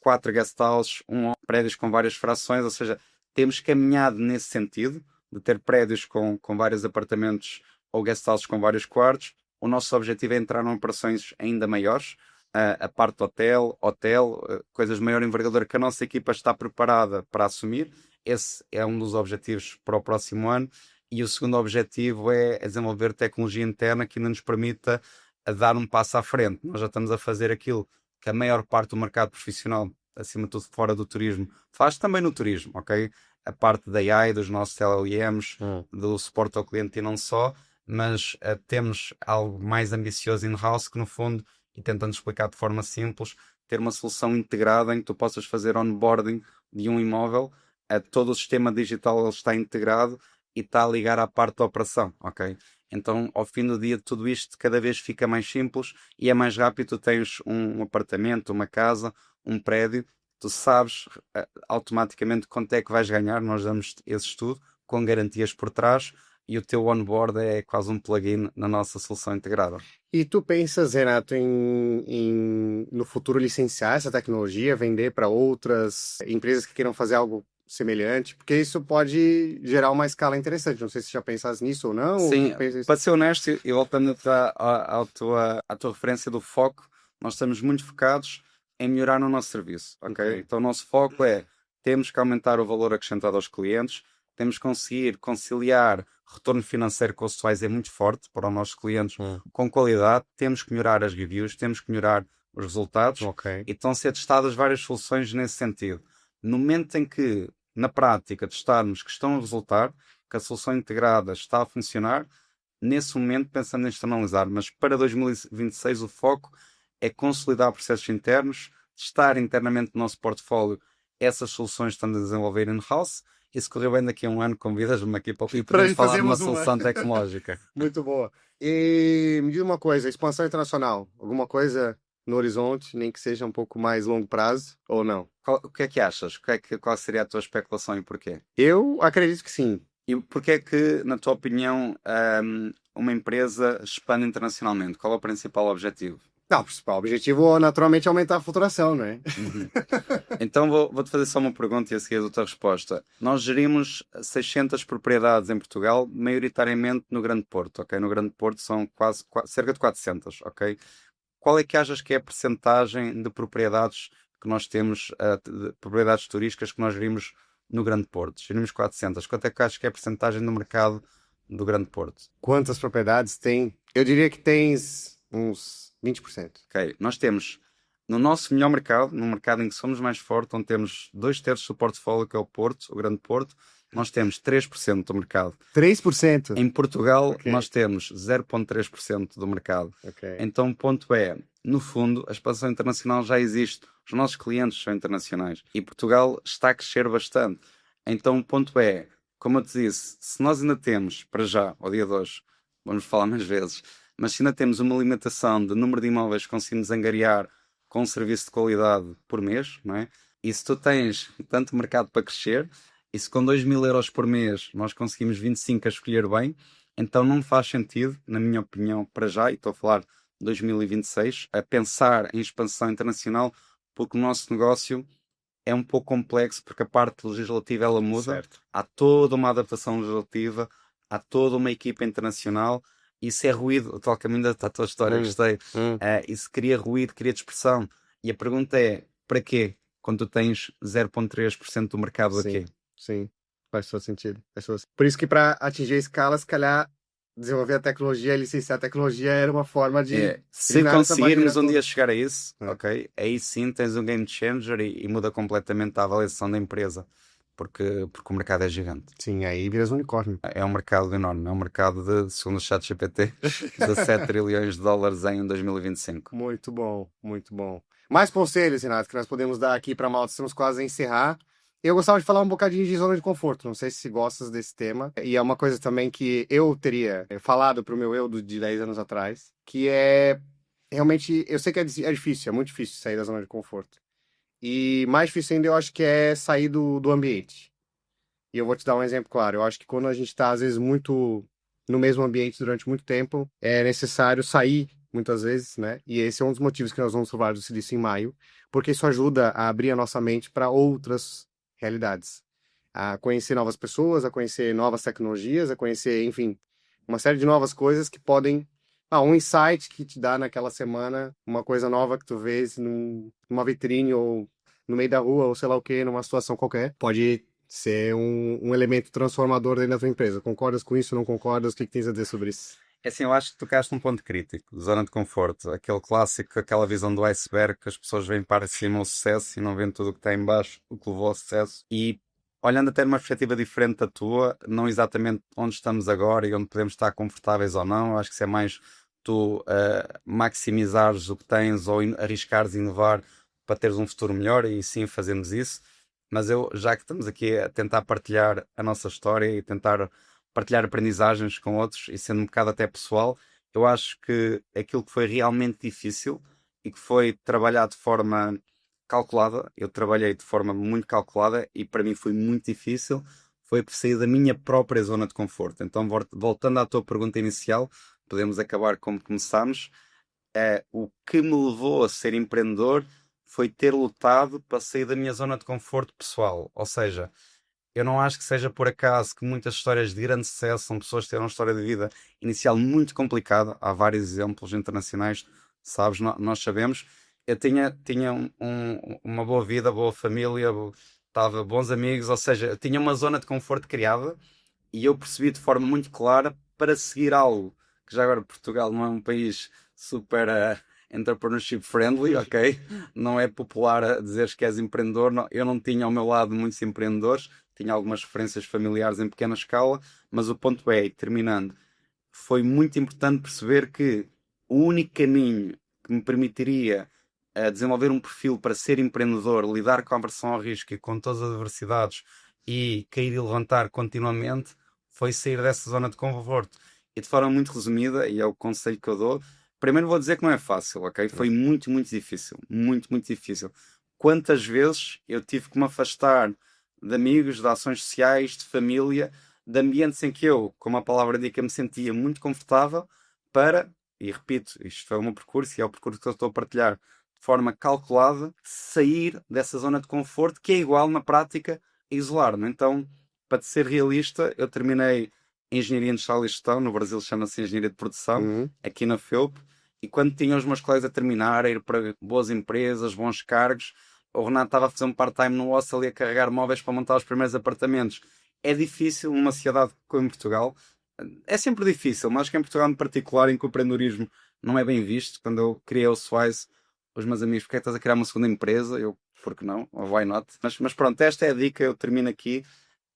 4 guest houses, prédios com várias frações, ou seja, temos caminhado nesse sentido, de ter prédios com vários apartamentos ou guest houses com vários quartos. O nosso objetivo é entrar em operações ainda maiores, a parte do hotel, coisas de maior envergadura que a nossa equipa está preparada para assumir. Esse é um dos objetivos para o próximo ano. E o segundo objetivo é desenvolver tecnologia interna que ainda nos permita dar um passo à frente. Nós já estamos a fazer aquilo que a maior parte do mercado profissional, acima de tudo fora do turismo, faz também no turismo, ok? A parte da AI, dos nossos LLMs, do suporte ao cliente e não só, mas temos algo mais ambicioso in-house que, no fundo, e tentando explicar de forma simples, ter uma solução integrada em que tu possas fazer onboarding de um imóvel, todo o sistema digital ele está integrado e está a ligar à parte da operação, ok? Então, ao fim do dia, tudo isto cada vez fica mais simples e é mais rápido. Tu tens um apartamento, uma casa, um prédio, tu sabes automaticamente quanto é que vais ganhar. Nós damos esse estudo com garantias por trás e o teu onboard é quase um plugin na nossa solução integrada. E tu pensas, Renato, no futuro licenciar essa tecnologia, vender para outras empresas que queiram fazer algo semelhante? Porque isso pode gerar uma escala interessante. Não sei se já pensaste nisso ou não. Sim, ou para ser honesto, e voltando à tua referência do foco, nós estamos muito focados em melhorar no nosso serviço, ok? Então o nosso foco é, temos que aumentar o valor acrescentado aos clientes, temos que conseguir conciliar retorno financeiro com o Swize é muito forte para os nossos clientes, com qualidade, temos que melhorar as reviews, temos que melhorar os resultados e estão a ser testadas várias soluções nesse sentido. No momento em que, na prática, testarmos que estão a resultar, que a solução integrada está a funcionar, nesse momento pensamos em externalizar, mas para 2026 o foco é consolidar processos internos, testar internamente no nosso portfólio essas soluções que estamos a desenvolver in-house, e se correr bem daqui a um ano, convidas-me aqui para podemos falar de uma solução tecnológica. Muito boa. E me diz uma coisa, expansão internacional, alguma coisa no horizonte, nem que seja um pouco mais longo prazo, ou não? O que é que achas? Qual seria a tua especulação e porquê? Eu acredito que sim. E porquê é que, na tua opinião, uma empresa expande internacionalmente? Qual é o principal objetivo? Não, o principal objetivo naturalmente é aumentar a faturação, não é? Então vou-te fazer só uma pergunta e a seguir a tua resposta. Nós gerimos 600 propriedades em Portugal, maioritariamente no Grande Porto, ok? No Grande Porto são cerca de 400, ok? Qual é que achas que é a percentagem de propriedades que nós temos, de propriedades turísticas que nós gerimos no Grande Porto? Gerimos 400. Quanto é que achas que é a percentagem do mercado do Grande Porto? Quantas propriedades tem? Eu diria que tens uns 20%. Ok, nós temos, no nosso melhor mercado, no mercado em que somos mais fortes, onde temos 2/3 do portfólio, que é o Porto, o Grande Porto, nós temos 3% do mercado. 3%? Em Portugal, nós temos 0,3% do mercado. Então, o ponto é, no fundo, a expansão internacional já existe. Os nossos clientes são internacionais. E Portugal está a crescer bastante. Então, o ponto é, como eu te disse, se nós ainda temos, para já, ao dia de hoje, vamos falar mais vezes, mas se ainda temos uma limitação de número de imóveis que conseguimos angariar com um serviço de qualidade por mês, não é? E se tu tens tanto mercado para crescer, e se com 2.000 euros por mês nós conseguimos 25 a escolher bem, então não faz sentido, na minha opinião, para já, e estou a falar de 2026, a pensar em expansão internacional, porque o nosso negócio é um pouco complexo, porque a parte legislativa ela muda, há toda uma adaptação legislativa, há toda uma equipa internacional. Isso é ruído, o tal caminho da tua história, gostei. Isso cria ruído, cria dispersão. E a pergunta é, para quê? quando tu tens 0,3% do mercado Sim, aqui. sim. Faz todo sentido. Por isso que para atingir a escala, se calhar, desenvolver a tecnologia, licenciar a tecnologia era uma forma de Se eliminar essa barreira conseguirmos um dia toda. chegar a isso, É. ok, aí sim tens um game changer e muda completamente a avaliação da empresa, porque o mercado é gigante. Sim, aí viras unicórnio. É um mercado enorme, é um mercado de, segundo o ChatGPT, 17 trilhões de dólares em 2025. Muito bom, muito bom. Mais conselhos, Renato, que nós podemos dar aqui para malta. Estamos quase a encerrar. Eu gostava de falar um bocadinho de zona de conforto. Não sei se gostas desse tema. E é uma coisa também que eu teria falado para o meu eu de 10 anos atrás, que é realmente, eu sei que é difícil, é muito difícil sair da zona de conforto. E mais difícil ainda eu acho que é sair do ambiente. E eu vou te dar um exemplo claro. Eu acho que quando a gente está, às vezes, muito no mesmo ambiente durante muito tempo, é necessário sair, muitas vezes, né? E esse é um dos motivos que nós vamos falar do Silício em maio, porque isso ajuda a abrir a nossa mente para outras realidades. A conhecer novas pessoas, a conhecer novas tecnologias, a conhecer, enfim, uma série de novas coisas que podem. Um insight que te dá naquela semana, uma coisa nova que tu vês numa vitrine ou no meio da rua, ou sei lá o que, numa situação qualquer, pode ser um elemento transformador dentro da tua empresa. Concordas com isso? Não concordas? O que tens a dizer sobre isso? É assim, eu acho que tocaste um ponto crítico, zona de conforto, aquele clássico, aquela visão do iceberg, que as pessoas veem para cima o sucesso e não veem tudo o que está em baixo, o que levou ao sucesso. E olhando até numa perspectiva diferente da tua, não exatamente onde estamos agora e onde podemos estar confortáveis ou não, eu acho que isso é mais tu maximizares o que tens ou arriscares inovar para teres um futuro melhor e sim fazemos isso. Mas eu, já que estamos aqui a tentar partilhar a nossa história e tentar partilhar aprendizagens com outros e sendo um bocado até pessoal, eu acho que aquilo que foi realmente difícil e que foi trabalhar de forma calculada, eu trabalhei de forma muito calculada e para mim foi muito difícil, foi por sair da minha própria zona de conforto. Então, voltando à tua pergunta inicial, podemos acabar como começámos. O que me levou a ser empreendedor foi ter lutado para sair da minha zona de conforto pessoal. Ou seja, eu não acho que seja por acaso que muitas histórias de grande sucesso são pessoas que tiveram uma história de vida inicial muito complicada. Há vários exemplos internacionais, sabes, nós sabemos. Eu tinha uma boa vida, boa família, estava bons amigos, ou seja, eu tinha uma zona de conforto criada e eu percebi de forma muito clara para seguir algo que já agora Portugal não é um país super entrepreneurship friendly, ok? Não é popular a dizeres que és empreendedor. Eu não tinha ao meu lado muitos empreendedores, tinha algumas referências familiares em pequena escala, mas o ponto é, e terminando, foi muito importante perceber que o único caminho que me permitiria desenvolver um perfil para ser empreendedor, lidar com a aversão ao risco e com todas as adversidades e cair e levantar continuamente, foi sair dessa zona de conforto. E de forma muito resumida, e é o conselho que eu dou, primeiro vou dizer que não é fácil, ok? Foi muito, muito difícil. Muito, muito difícil. Quantas vezes eu tive que me afastar de amigos, de ações sociais, de família, de ambientes em que eu, como a palavra indica, me sentia muito confortável para, e repito, isto foi o meu percurso e é o percurso que eu estou a partilhar, de forma calculada, sair dessa zona de conforto, que é igual na prática a isolar-me. Então, para ser realista, eu terminei Engenharia Industrial e Gestão, no Brasil chama-se Engenharia de Produção, Uhum. aqui na FEUP, e quando tinha os meus colegas a terminar, a ir para boas empresas, bons cargos, o Renato estava a fazer um part-time no hostel ali a carregar móveis para montar os primeiros apartamentos. É difícil numa sociedade como em Portugal. É sempre difícil, mas acho que em Portugal em particular, em que o empreendedorismo não é bem visto. Quando eu criei o Swise, os meus amigos, porque é que estás a criar uma segunda empresa? Eu, por que não? Ou why not? Mas pronto, esta é a dica, eu termino aqui.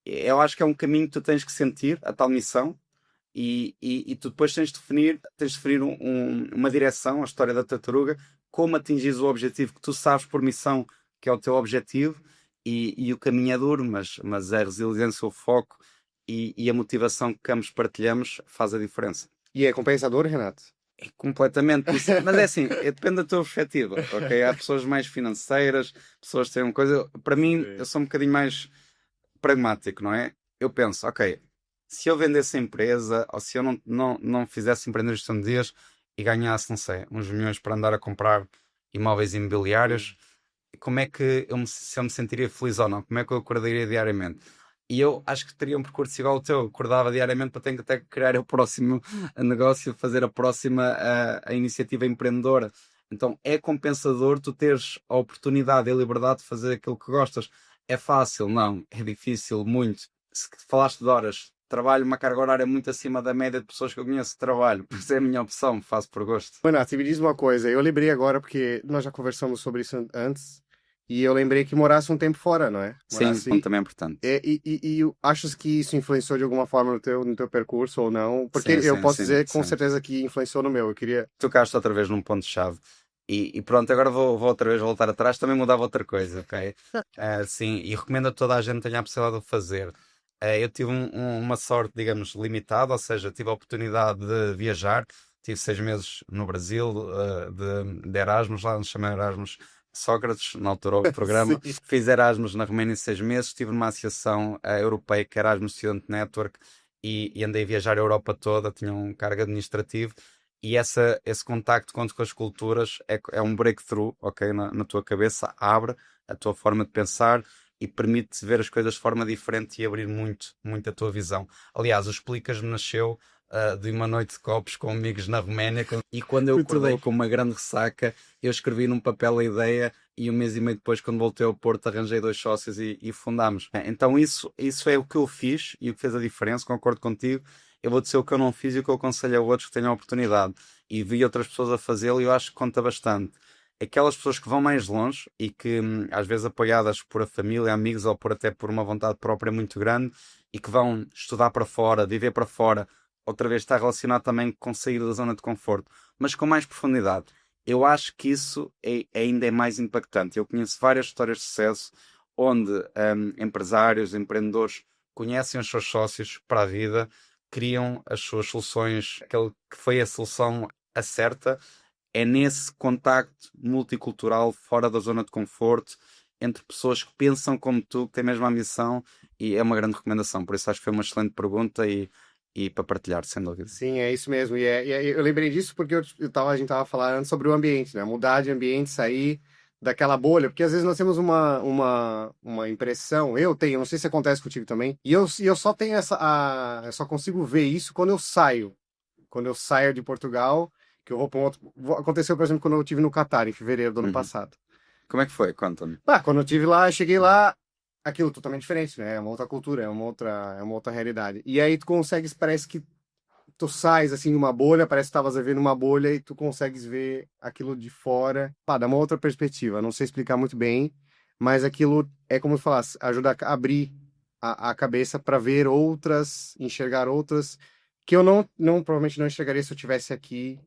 Eu acho que é um caminho que tu tens que sentir, a tal missão, e tu depois tens de definir uma direção, a história da tartaruga, como atingires o objetivo que tu sabes por missão que é o teu objetivo, e o caminho é duro, mas a resiliência, o foco e a motivação que ambos partilhamos faz a diferença. E é compensador, Renato? É completamente. Mas é assim, depende da tua perspectiva, ok? Há pessoas mais financeiras, pessoas que têm uma coisa. Para mim, eu Sim. sou um bocadinho mais pragmático, não é? Eu penso, ok, se eu vendesse a empresa ou se eu não fizesse empreender gestão de dias e ganhasse, não sei, uns milhões para andar a comprar imóveis imobiliários, como é que se eu me sentiria feliz ou não? Como é que eu acordaria diariamente? E eu acho que teria um percurso igual ao teu. Eu acordava diariamente para ter que até criar o próximo negócio, fazer a próxima a iniciativa empreendedora. Então é compensador tu teres a oportunidade e a liberdade de fazer aquilo que gostas. É fácil? Não. É difícil, muito. Se falaste de horas, trabalho uma carga horária muito acima da média de pessoas que eu conheço que trabalho. Por isso é a minha opção, faço por gosto. Renato, você me diz uma coisa, eu lembrei agora, porque nós já conversamos sobre isso antes, e eu lembrei que morasse um tempo fora, não é? Sim, Morasse... também é importante. E achas que isso influenciou de alguma forma no teu percurso ou não? Porque Sim, eu sim, posso sim, dizer com sim. certeza que influenciou no meu. Eu queria. Tocaste outra vez num ponto-chave. E pronto, agora vou outra vez voltar atrás, também mudava outra coisa, ok? Sim, e recomendo a toda a gente que tenha a possibilidade de o fazer. Eu tive uma sorte, digamos, limitada, ou seja, tive a oportunidade de viajar. Tive 6 meses no Brasil, de Erasmus, lá nos chama Erasmus Sócrates, na altura o programa. Sim. Fiz Erasmus na Roménia 6 meses, estive numa associação europeia que é Erasmus Student Network e andei a viajar a Europa toda, tinha um cargo administrativo e esse contacto com as culturas é um breakthrough, ok, na tua cabeça, abre a tua forma de pensar e permite-te ver as coisas de forma diferente e abrir muito, muito a tua visão. Aliás, o Explicas-me nasceu de uma noite de copos com amigos na Roménia e quando eu Muito acordei bom. com uma grande ressaca, eu escrevi num papel a ideia e um mês e meio depois, quando voltei ao Porto, arranjei 2 sócios e fundámos. Então isso é o que eu fiz e o que fez a diferença, concordo contigo. Eu vou dizer o que eu não fiz e o que eu aconselho a outros que tenham a oportunidade. E vi outras pessoas a fazê-lo e eu acho que conta bastante. Aquelas pessoas que vão mais longe e que, às vezes, apoiadas por a família, amigos ou até por uma vontade própria muito grande e que vão estudar para fora, viver para fora, outra vez está relacionado também com sair da zona de conforto, mas com mais profundidade. Eu acho que isso ainda é mais impactante. Eu conheço várias histórias de sucesso onde empresários, empreendedores conhecem os seus sócios para a vida, criam as suas soluções, aquele que foi a solução a certa, é nesse contacto multicultural, fora da zona de conforto, entre pessoas que pensam como tu, que têm a mesma ambição, e é uma grande recomendação. Por isso acho que foi uma excelente pergunta e para partilhar, sem dúvida. Sim, é isso mesmo. Eu lembrei disso porque a gente tava falando sobre o ambiente, né? Mudar de ambiente, sair daquela bolha, porque às vezes nós temos uma impressão, eu tenho, não sei se acontece contigo também, e eu só tenho eu só consigo ver isso quando eu saio. Quando eu saio de Portugal, que eu vou para um outro. Aconteceu, por exemplo, quando eu estive no Catar, em fevereiro do ano Uhum. passado. Como é que foi? Conta-me. Quando eu estive lá, eu cheguei lá, aquilo totalmente diferente, né? É uma outra cultura, é uma outra realidade. E aí tu consegues, parece que tu sais assim numa bolha, parece que estavas vivendo uma bolha e tu consegues ver aquilo de fora, dá uma outra perspectiva. Não sei explicar muito bem, mas aquilo é como eu falasse, ajuda a abrir a cabeça para ver outras, enxergar outras que eu provavelmente não enxergaria se eu tivesse aqui.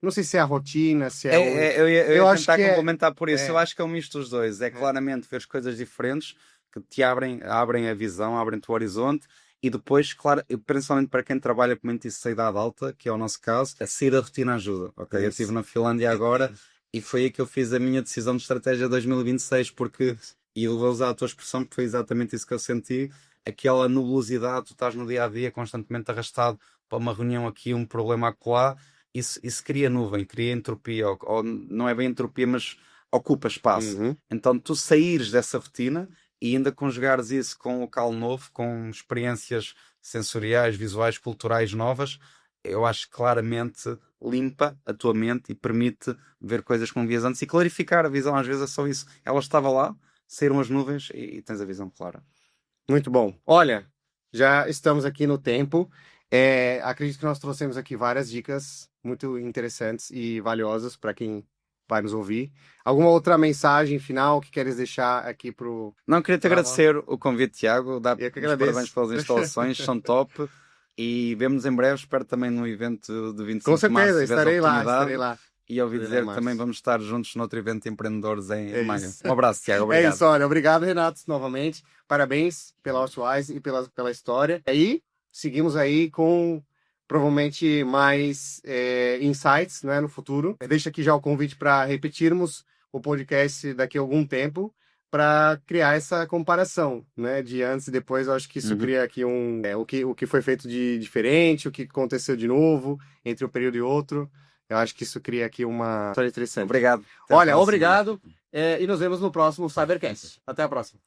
Não sei se é a rotina, se é o. Eu ia Eu acho tentar que é. complementar por isso. Eu É, acho que é um misto dos dois. É claramente ver coisas diferentes que te abrem a visão, abrem-te o horizonte e depois, claro, principalmente para quem trabalha com mente e idade alta, que é o nosso caso, a sair da rotina ajuda. Ok, eu estive isso. na Finlândia agora e foi aí que eu fiz a minha decisão de estratégia 2026, porque, e eu vou usar a tua expressão, porque foi exatamente isso que eu senti, aquela nebulosidade, tu estás no dia a dia constantemente arrastado para uma reunião aqui, um problema acolá. Isso cria nuvem, cria entropia, ou não é bem entropia, mas ocupa espaço. Uhum. Então, tu saíres dessa rotina e ainda conjugares isso com um local novo, com experiências sensoriais, visuais, culturais novas, eu acho que claramente limpa a tua mente e permite ver coisas com vias antes e clarificar a visão. Às vezes é só isso. Ela estava lá, saíram as nuvens e tens a visão clara. Muito bom. Olha, já estamos aqui no tempo. Acredito que nós trouxemos aqui várias dicas muito interessantes e valiosas para quem vai nos ouvir. Alguma outra mensagem final que queres deixar aqui pro. Não, queria te agradecer o convite, Tiago. Dar Eu que os parabéns agradeço. pelas instalações, são top. E vemos em breve, espero também no evento do Com 25 de março, certeza, se tiveres a estarei lá, oportunidade. estarei lá. E ouvi Estarei lá em dizer que também março. vamos estar juntos noutro evento de empreendedores em É maio. isso. Um abraço, Tiago. É Obrigado. isso, olha. Obrigado, Renato, novamente. Parabéns pela Outwise e pela história. E aí, seguimos aí com provavelmente mais insights, né, no futuro. Deixa aqui já o convite para repetirmos o podcast daqui a algum tempo para criar essa comparação, né, de antes e depois. Eu acho que isso Uhum. cria aqui o que foi feito de diferente, o que aconteceu de novo entre um período e outro. Eu acho que isso cria aqui uma história interessante. Obrigado. Até à Olha, próxima. obrigado e nos vemos no próximo Cybercast. Até a próxima.